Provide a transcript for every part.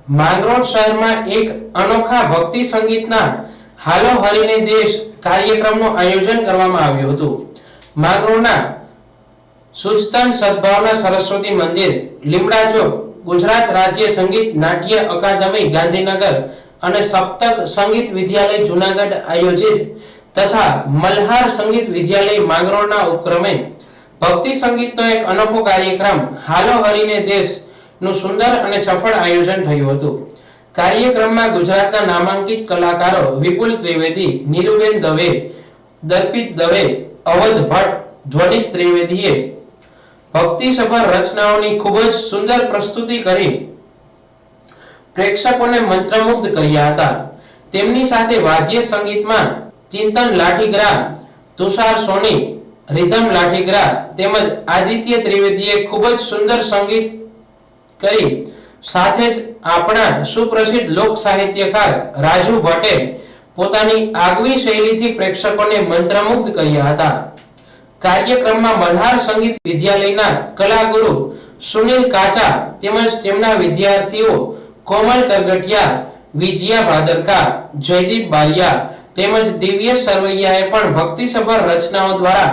માંગરોળ શહેરમાં એક અનોખા ભક્તિ સંગીતના હાલો હરીને દેશ કાર્યક્રમનું આયોજન કરવામાં આવ્યું હતું। માંગરોળના સુચતન સદભાવના સરસ્વતી મંદિર, લીમડા ચોક, ગુજરાત રાજ્ય સંગીત નાટ્ય અકાદમી ગાંધીનગર અને સપ્તક સંગીત વિદ્યાલય જૂનાગઢ આયોજિત તથા મલ્હાર સંગીત વિદ્યાલય માંગરોળના ઉપક્રમે ભક્તિ સંગીતનો એક અનોખો કાર્યક્રમ હાલો હરીને દેશ નું સુંદર અને સફળ આયોજન થયું હતું। કાર્યક્રમમાં ગુજરાતના નામાંકિત કલાકારો વિપુલ ત્રિવેદી, નીરુબેન દવે, દર્પિત દવે, અવધ ભટ્ટ, ધ્વનિત ત્રિવેદીએ ભક્તિસભર રચનાઓની ખૂબ જ સુંદર પ્રસ્તુતિ કરી પ્રેક્ષકોને મંત્રમુગ્ધ કર્યા હતા। તેમની સાથે વાદ્ય સંગીતમાં ચિંતન લાઠીગ્રા, તુષાર સોની, રિધમ લાઠીગ્રા તેમજ આદિત્ય ત્રિવેદીએ ખૂબ જ સુંદર સંગીત કરી સાથે જ આપણા સુપ્રસિદ્ધ લોક સાહિત્યકાર રાજુ ભટ્ટે પોતાની આગવી શૈલીથી પ્રેક્ષકોને મંત્રમુગ્ધ કર્યા હતા। કાર્યક્રમમાં મલ્હાર સંગીત વિદ્યાલયના કલાગુરુ સુનિલ કાચા તેમજ તેમના વિદ્યાર્થીઓ કોમલ કરગટિયા, વિજયા ભાદરકા, જયદીપ બારિયા તેમજ દિવ્ય સરવૈયાએ પણ ભક્તિસભર રચનાઓ દ્વારા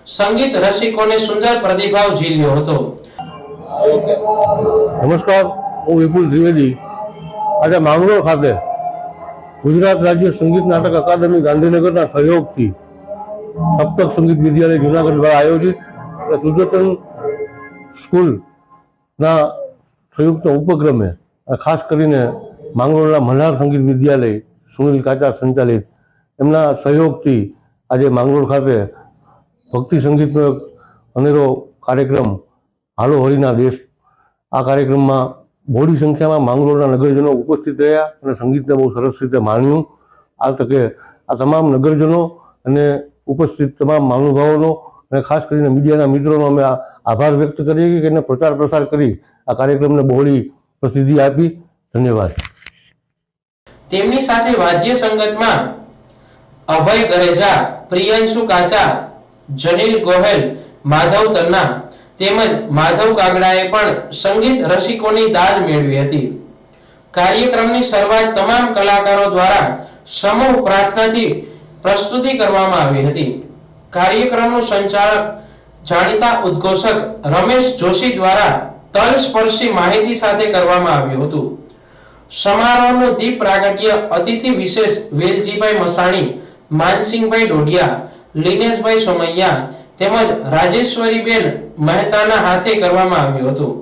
સંગીત રસિકોને સુંદર પ્રતિભાવ ઝીલ્યો હતો। નમસ્કાર, હું વિપુલ ત્રિવેદી આજે માંગરોળ ખાતે ગુજરાત રાજ્ય સંગીત નાટક અકાદમી ગાંધીનગરના સહયોગથી સપ્તક સંગીત વિદ્યાલય જૂનાગઢ દ્વારા આયોજિત સુચતન સ્કૂલના સંયુક્ત ઉપક્રમે ખાસ કરીને માંગરોળના મલ્હાર સંગીત વિદ્યાલય સુનિલ કાચા સંચાલિત એમના સહયોગથી આજે માંગરોળ ખાતે ભક્તિ સંગીતનો એક અનેરો કાર્યક્રમ હાલો હરીના દેશ, આ કાર્યક્રમમાં બહોળી સંખ્યામાં માંગરોળના નગરજનો ઉપસ્થિત રહ્યા અને સંગીતને બહુ સરસ રીતે માણ્યું। આ તકે આ તમામ નગરજનો અને ઉપસ્થિત તમામ મહાનુભાવોનો અને ખાસ કરીને મીડિયાના મિત્રોનો અમે આભાર વ્યક્ત કરીએ કે એને પ્રચાર પ્રસાર કરી આ કાર્યક્રમને બહોળી પ્રસિદ્ધિ આપી। ધન્યવાદ। તેમની સાથે વાદ્ય સંગતમાં અભય ગરેજા, પ્રિયંશુ કાચા, જનીલ ગોહેલ, માધવ તન્ના તેમજ માધવ કાગડાએ પણ સંગીત રસિકોની દાદ મેળવી હતી। કાર્યક્રમની શરૂઆત તમામ કલાકારો દ્વારા સમૂહ પ્રાર્થનાથી પ્રસ્તુતિ કરવામાં આવી હતી। કાર્યક્રમનું સંચાલક જાણીતા ઉદ્ઘોષક રમેશ જોશી દ્વારા તલસ્પર્શી માહિતી સાથે કરવામાં આવ્યું હતું। સમારોહનું દીપ પ્રાગટ્ય અતિથિ વિશેષ વેલજીભાઈ મસાણી, માનસિંહભાઈ ડોડિયા, લીનેશભાઈ સોમૈયા તેમજ રાજેશ્વરીબેન મહેતાના હાથે કરવામાં આવ્યું હતું।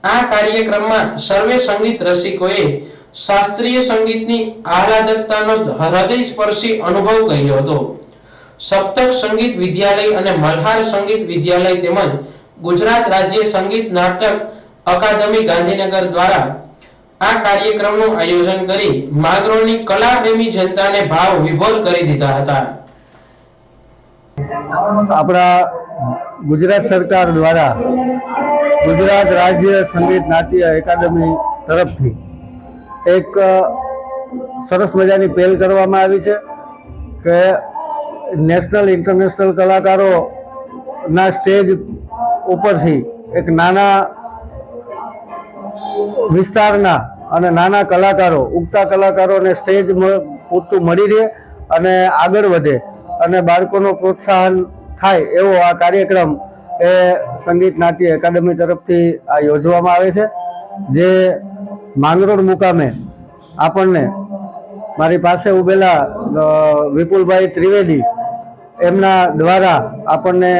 આ કાર્યક્રમમાં સર્વે સંગીત રસિકોએ શાસ્ત્રીય સંગીતની આહલાદકતાનો હૃદયસ્પર્શી અનુભવ કર્યો હતો। સપ્તક સંગીત વિદ્યાલય અને મલ્હાર સંગીત વિદ્યાલય તેમજ ગુજરાત રાજ્ય સંગીત નાટક અકાદમી ગાંધીનગર દ્વારા આ કાર્યક્રમનું આયોજન કરી માંગરોળની કલાપ્રેમી જનતાને ભાવ વિભોર કરી દીધા હતા। આપણા ગુજરાત સરકાર દ્વારા ગુજરાત રાજ્ય સંગીત નાટ્ય એકાદમી તરફથી એક સરસ મજાની પહેલ કરવામાં આવી છે કે નેશનલ ઇન્ટરનેશનલ કલાકારોના સ્ટેજ ઉપરથી એક નાના વિસ્તારના અને નાના કલાકારો, ઉગતા કલાકારોને સ્ટેજ પૂરતું મળી રહે અને આગળ વધે અને બાળકોનું પ્રોત્સાહન થાય એવો આ કાર્યક્રમ એ સંગીત નાટ્ય એકાદમી તરફથી આ યોજવામાં આવે છે। જે માંગરોળ મુકામે આપણને મારી પાસે ઉભેલા વિપુલભાઈ ત્રિવેદી એમના દ્વારા આપણને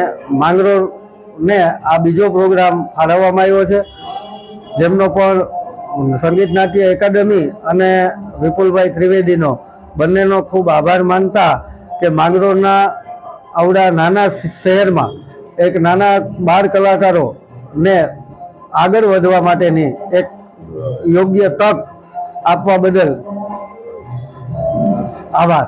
માંગરોળને આ બીજો પ્રોગ્રામ ફાળવવામાં આવ્યો છે, જેમનો પણ સંગીત નાટ્ય એકાદમી અને વિપુલભાઈ ત્રિવેદીનો બંનેનો ખૂબ આભાર માનતા કે માંગરોળના આવડા નાના શહેરમાં એક નાના બાળ કલાકારોને આગળ વધવા માટેની એક યોગ્ય તક આપવા બદલ આભાર।